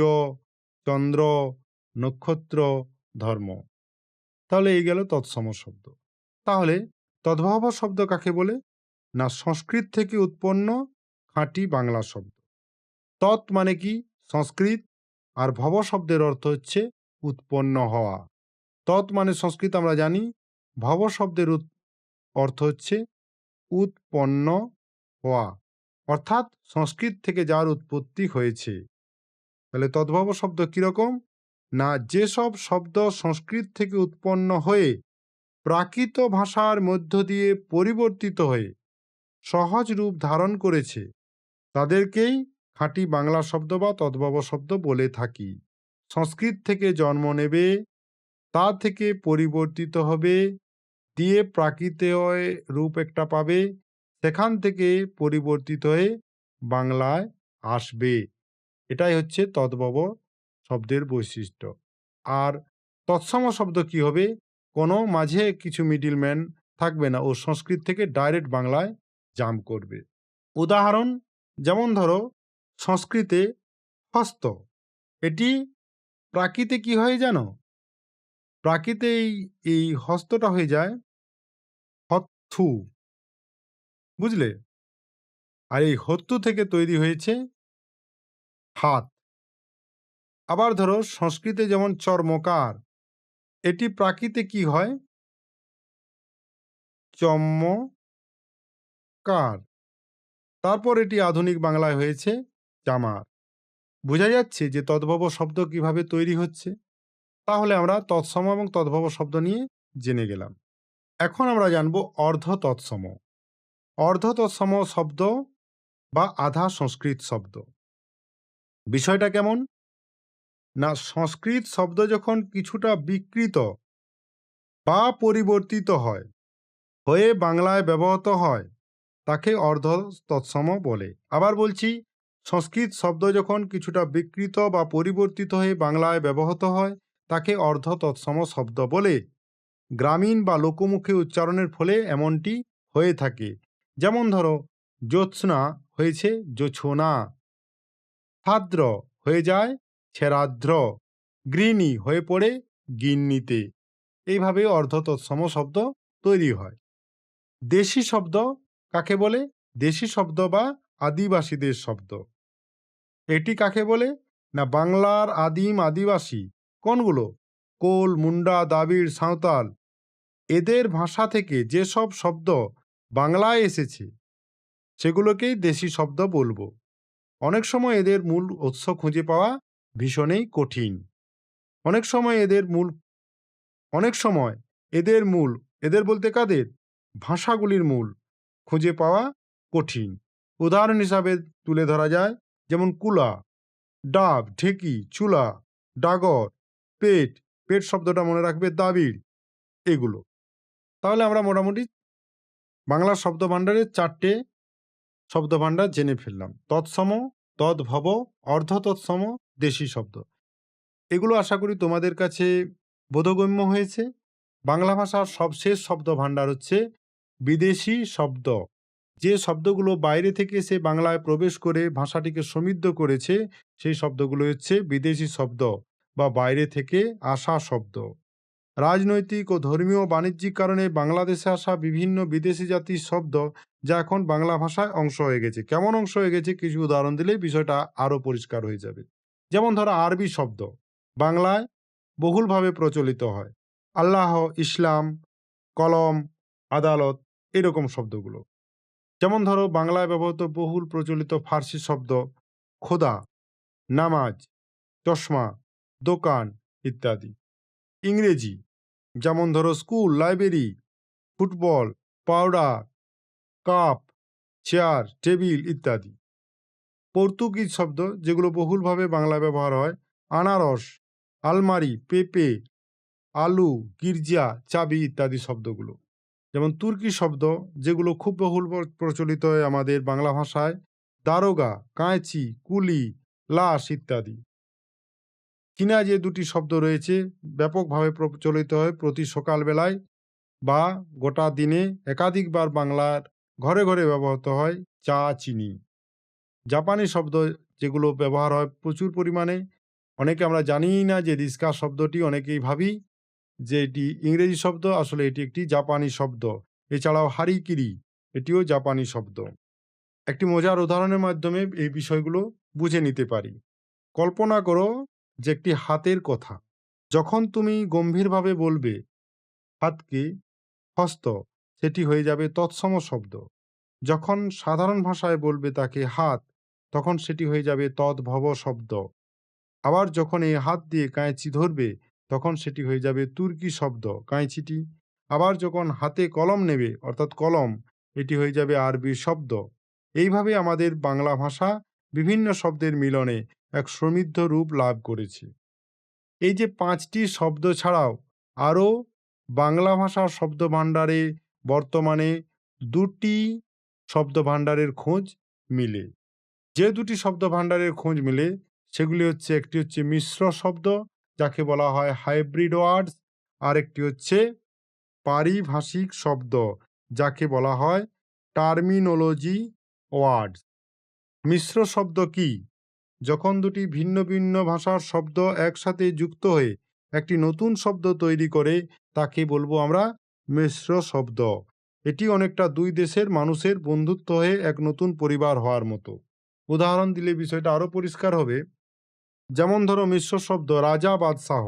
চন্দ্র, নক্ষত্র, ধর্ম। তাহলে এই গেল তৎসম শব্দ। তাহলে তদ্ভব শব্দ কাকে বলে? না, সংস্কৃত থেকে উৎপন্ন খাঁটি বাংলা শব্দ। তৎ মানে কি? সংস্কৃত। আর ভব শব্দের অর্থ হচ্ছে উৎপন্ন হওয়া। তৎ মানে সংস্কৃত আমরা জানি, ভব শব্দের অর্থ হচ্ছে উৎপন্ন হওয়া, অর্থাৎ সংস্কৃত থেকে যার উৎপত্তি হয়েছে। তাহলে তদ্ভব শব্দ কিরকম? না, যেসব শব্দ সংস্কৃত থেকে উৎপন্ন হয়ে প্রাকৃত ভাষার মধ্য দিয়ে পরিবর্তিত হয়ে সহজ রূপ ধারণ করেছে, তাদেরকেই খাঁটি বাংলা শব্দ বা তদ্ভব শব্দ বলে থাকি। সংস্কৃত থেকে জন্ম নেবে, তা থেকে পরিবর্তিত হবে, দিয়ে প্রাকৃতীয় রূপ একটা পাবে, সেখান থেকে পরিবর্তিত হয়ে বাংলায় আসবে। এটাই হচ্ছে তদ্ভব শব্দের বৈশিষ্ট্য। আর তৎসম শব্দ কি হবে? কোনো মাঝে কিছু মিডিলম্যান থাকবে না, ও সংস্কৃত থেকে ডাইরেক্ট বাংলায় জাম্প করবে। উদাহরণ, যেমন ধরো সংস্কৃতে হস্ত, এটি প্রাকৃতে কি হয় জানো? প্রাকৃতে এই হস্তটা হয়ে যায় হত্থু, বুঝলে? আর এই হত্থু থেকে তৈরি হয়েছে হাত। আবার ধরো সংস্কৃতে যেমন চর্মকার, এটি প্রাকৃতে কি হয়? চম্মকার। তারপর এটি আধুনিক বাংলায় হয়েছে চামার। বোঝা যাচ্ছে যে তদ্ভব শব্দ কিভাবে তৈরি হচ্ছে। তাহলে আমরা তৎসম এবং তদ্ভব শব্দ নিয়ে জেনে গেলাম। এখন আমরা জানব অর্ধ তৎসম। অর্ধ তৎসম শব্দ বা আধা সংস্কৃত শব্দ। বিষয়টা কেমন? না, সংস্কৃত শব্দ যখন কিছুটা বিকৃত বা পরিবর্তিত হয়ে বাংলায় ব্যবহৃত হয়, তাকে অর্ধ তৎসম বলে। আবার বলছি, সংস্কৃত শব্দ যখন কিছুটা বিকৃত বা পরিবর্তিত হয়ে বাংলায় ব্যবহৃত হয়, তাকে অর্ধ তৎসম শব্দ বলে। গ্রামীণ বা লোকমুখে উচ্চারণের ফলে এমনটি হয়ে থাকে। যেমন ধরো, জ্যোৎস্না হয়েছে জোছনা, ভাদ্র হয়ে যায় ছেরাদ্র, গৃহিণী হয়ে পড়ে গিন্নিতে। এইভাবে অর্ধতৎসম শব্দ তৈরি হয়। দেশি শব্দ কাকে বলে? দেশি শব্দ বা আদিবাসীদের শব্দ। এটি কাকে বলে? না, বাংলার আদিম আদিবাসী কোনগুলো? কোল, মুন্ডা, দ্রাবিড়, সাঁওতাল, এদের ভাষা থেকে যেসব শব্দ বাংলায় এসেছে সেগুলোকেই দেশি শব্দ বলবো। অনেক সময় এদের মূল উৎস খুঁজে পাওয়া ভীষণই কঠিন। অনেক সময় এদের বলতে কাদের? ভাষাগুলির মূল খুঁজে পাওয়া কঠিন। উদাহরণ হিসাবে তুলে ধরা যায়, যেমন কুলা, ডাব, ঢেকি, চুলা, ডাগর, পেট, পেট শব্দটা মনে রাখবে, দ্রাবিড়, এগুলো। তাহলে আমরা মোটামুটি বাংলা শব্দভাণ্ডারের 4টে শব্দভাণ্ডার জেনে ফেললাম: তৎসম, তদ্ভব, অর্ধতৎসম, দেশি শব্দ। এগুলো আশা করি তোমাদের কাছে বোধগম্য হয়েছে। বাংলা ভাষার সবশেষ শব্দভাণ্ডার হচ্ছে বিদেশি শব্দ। যে শব্দগুলো বাইরে থেকে এসে বাংলায় প্রবেশ করে ভাষাটিকে সমৃদ্ধ করেছে, সেই শব্দগুলো হচ্ছে বিদেশি শব্দ বা বাইরে থেকে আসা শব্দ। রাজনৈতিক ও ধর্মীয় বাণিজ্যিক কারণে বাংলাদেশে আসা বিভিন্ন বিদেশি জাতির শব্দ যা এখন বাংলা ভাষায় অংশ হয়ে গেছে। কেমন অংশ হয়ে গেছে কিছু উদাহরণ দিলেই বিষয়টা আরও পরিষ্কার হয়ে যাবে। যেমন ধরো, আরবি শব্দ বাংলায় বহুলভাবে প্রচলিত হয়। আল্লাহ, ইসলাম, কলম, আদালত, এরকম শব্দগুলো। যেমন ধরো, বাংলায় ব্যবহৃত বহুল প্রচলিত ফার্সি শব্দ খোদা, নামাজ, চশমা, দোকান ইত্যাদি। ইংরেজি, যেমন ধরো school, library, football, powder, cup, chair, table ইত্যাদি। পর্তুগিজ শব্দ যেগুলো বহুলভাবে বাংলায় ব্যবহার হয়: আনারস, আলমারি, পেঁপে, আলু, গির্জা, চাবি ইত্যাদি শব্দগুলো। যেমন তুর্কি শব্দ যেগুলো খুব বহুল প্রচলিত হয় আমাদের বাংলা ভাষায়: দারোগা, কাঁচি, কুলি, লাশ ইত্যাদি। চীনা যে দুটি শব্দ রয়েছে ব্যাপকভাবে প্রচলিত হয় প্রতি সকালবেলায় বা গোটা দিনে একাধিকবার বাংলার ঘরে ঘরে ব্যবহৃত হয়: চা, চিনি। জাপানি শব্দ যেগুলো ব্যবহার হয় প্রচুর পরিমাণে, অনেকে আমরা জানিই না যে রিস্কা শব্দটি, অনেকেই ভাবি যে এটি ইংরেজি শব্দ, আসলে এটি একটি জাপানি শব্দ। এছাড়াও হারিকিরি, এটিও জাপানি শব্দ। একটি মজার উদাহরণের মাধ্যমে এই বিষয়গুলো বুঝে নিতে পারি। কল্পনা করো যে একটি হাতের কথা। যখন তুমি গম্ভীরভাবে বলবে হাতকে হস্ত, সেটি হয়ে যাবে তৎসম শব্দ। যখন সাধারণ ভাষায় বলবে তাকে হাত, তখন সেটি হয়ে যাবে তদ্ভব শব্দ। আবার যখন এই হাত দিয়ে কাঁচি ধরবে, তখন সেটি হয়ে যাবে তুর্কি শব্দ, কাঁচিটি। আবার যখন হাতে কলম নেবে, অর্থাৎ কলম, এটি হয়ে যাবে আরবি শব্দ। এইভাবে আমাদের বাংলা ভাষা বিভিন্ন শব্দের মিলনে এক সমৃদ্ধ রূপ লাভ করেছে। এই যে 5টি শব্দ ছাড়াও আরও বাংলা ভাষার শব্দভাণ্ডারে বর্তমানে 2টি শব্দভাণ্ডারের খোঁজ মিলে। যে 2টি শব্দভাণ্ডারের খোঁজ মিলে সেগুলি হচ্ছে, একটি হচ্ছে মিশ্র শব্দ যাকে বলা হয় হাইব্রিড ওয়ার্ডস, আর একটি হচ্ছে পারিভাষিক শব্দ যাকে বলা হয় টার্মিনোলজি ওয়ার্ডস। মিশ্র শব্দ কি? যখন 2টি ভিন্ন ভিন্ন ভাষার শব্দ একসাথে যুক্ত হয়ে একটি নতুন শব্দ তৈরি করে তাকে বলবো আমরা মিশ্র শব্দ। এটি অনেকটা 2 দেশের মানুষের বন্ধুত্ব হয়ে এক নতুন পরিবার হওয়ার মতো। উদাহরণ দিলে বিষয়টা আরও পরিষ্কার হবে। যেমন ধরো, মিশ্র শব্দ রাজা, বাদশাহ।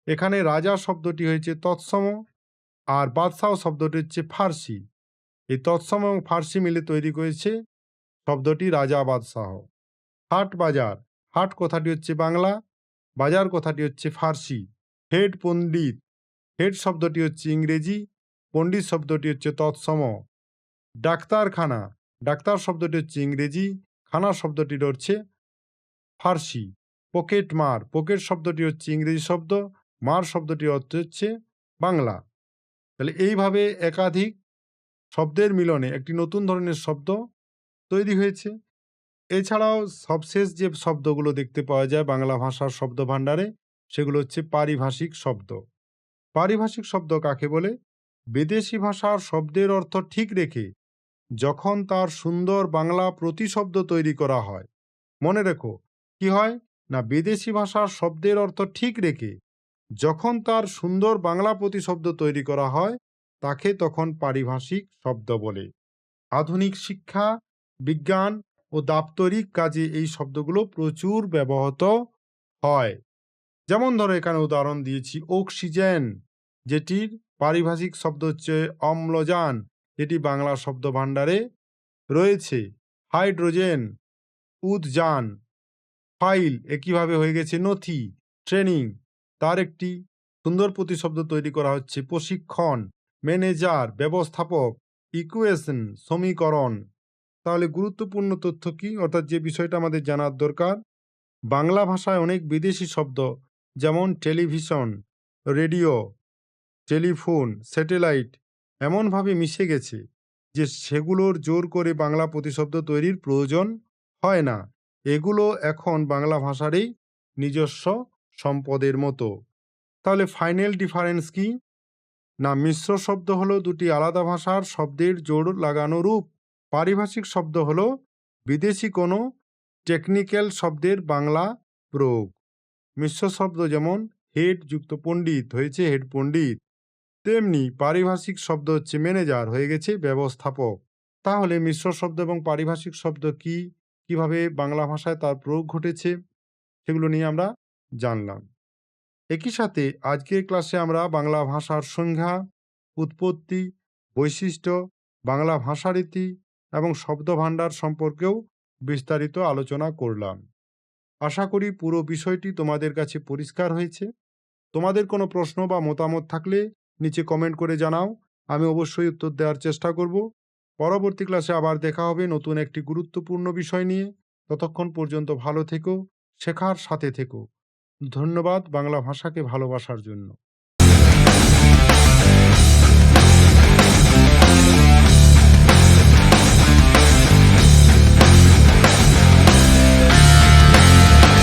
এখানে রাজা শব্দটি হয়েছে তৎসম আর বাদশাহ শব্দটি হচ্ছে ফার্সি। এই তৎসম এবং ফার্সি মিলে তৈরি করেছে শব্দটি রাজা, বাদশাহ। হাট, বাজার। হাট কথাটি হচ্ছে বাংলা, বাজার কথাটি হচ্ছে ফার্সি। হেড, পণ্ডিত। হেড শব্দটি হচ্ছে ইংরেজি, পণ্ডিত শব্দটি হচ্ছে তৎসম। ডাক্তারখানা। ডাক্তার শব্দটি হচ্ছে ইংরেজি, খানা শব্দটি হচ্ছে ফার্সি। পকেট মার। পকেট শব্দটি হচ্ছে ইংরেজি শব্দ, মার শব্দটির অর্থ হচ্ছে বাংলা। তাহলে এইভাবে একাধিক শব্দের মিলনে একটি নতুন ধরনের শব্দ তৈরি হয়েছে। এছাড়াও সবশেষ যে শব্দগুলো দেখতে পাওয়া যায় বাংলা ভাষার শব্দভাণ্ডারে, সেগুলো হচ্ছে পারিভাষিক শব্দ। পারিভাষিক শব্দ কাকে বলে? বিদেশি ভাষার শব্দের অর্থ ঠিক রেখে যখন তার সুন্দর বাংলা প্রতিশব্দ তৈরি করা হয়। মনে রেখো, কি হয় না, বিদেশি ভাষার শব্দের অর্থ ঠিক রেখে যখন তার সুন্দর বাংলা প্রতিশব্দ তৈরি করা হয়, তাকে তখন পারিভাষিক শব্দ বলে। আধুনিক শিক্ষা, বিজ্ঞান ও দাপ্তরিক কাজে এই শব্দগুলো প্রচুর ব্যবহৃত হয়। যেমন ধরো, এখানে উদাহরণ দিয়েছি অক্সিজেন, যেটির পারিভাষিক শব্দ হচ্ছে অম্লজান, যেটি বাংলা শব্দ ভাণ্ডারে রয়েছে। হাইড্রোজেন, উদযান, ফাইল একইভাবে হয়ে গেছে নথি। ট্রেনিং, তার একটি সুন্দর প্রতিশব্দ তৈরি করা হচ্ছে প্রশিক্ষণ। ম্যানেজার, ব্যবস্থাপক। ইকুয়েশন, সমীকরণ। তাহলে গুরুত্বপূর্ণ তথ্য কি, অর্থাৎ যে বিষয়টা আমাদের জানার দরকার, বাংলা ভাষায় অনেক বিদেশি শব্দ যেমন টেলিভিশন, রেডিও, টেলিফোন, স্যাটেলাইট এমনভাবে মিশে গেছে যে সেগুলোর জোর করে বাংলা প্রতিশব্দ তৈরির প্রয়োজন হয় না। এগুলো এখন বাংলা ভাষারই নিজস্ব সম্পদের মতো। তাহলে ফাইনাল ডিফারেন্স কি না, মিশ্র শব্দ হলো দুটি আলাদা ভাষার শব্দের জোড় লাগানো রূপ। পারিভাষিক শব্দ হলো বিদেশি কোনো টেকনিক্যাল শব্দের বাংলা প্রয়োগ। মিশ্র শব্দ যেমন হেড যুক্ত পণ্ডিত হয়েছে হেড পণ্ডিত, তেমনি পারিভাষিক শব্দ হচ্ছে ম্যানেজার হয়ে গেছে ব্যবস্থাপক। তাহলে মিশ্র শব্দ এবং পারিভাষিক শব্দ কি, কিভাবে বাংলা ভাষায় তার প্রয়োগ ঘটেছে, সেগুলো নিয়ে আমরা জানলাম। একই সাথে আজকের ক্লাসে আমরা বাংলা ভাষার সংজ্ঞা, উৎপত্তি, বৈশিষ্ট্য, বাংলা ভাষারীতি এবং শব্দভাণ্ডার সম্পর্কেও বিস্তারিত আলোচনা করলাম। আশা করি পুরো বিষয়টি তোমাদের কাছে পরিষ্কার হয়েছে। তোমাদের কোনো প্রশ্ন বা মতামত থাকলে নিচে কমেন্ট করে জানাও, আমি অবশ্যই উত্তর দেওয়ার চেষ্টা করব। পরবর্তী ক্লাসে আবার দেখা হবে নতুন একটি গুরুত্বপূর্ণ বিষয় নিয়ে। ততক্ষণ পর্যন্ত ভালো থেকো, শেখার সাথে থেকো। ধন্যবাদ বাংলা ভাষাকে ভালোবাসার জন্য।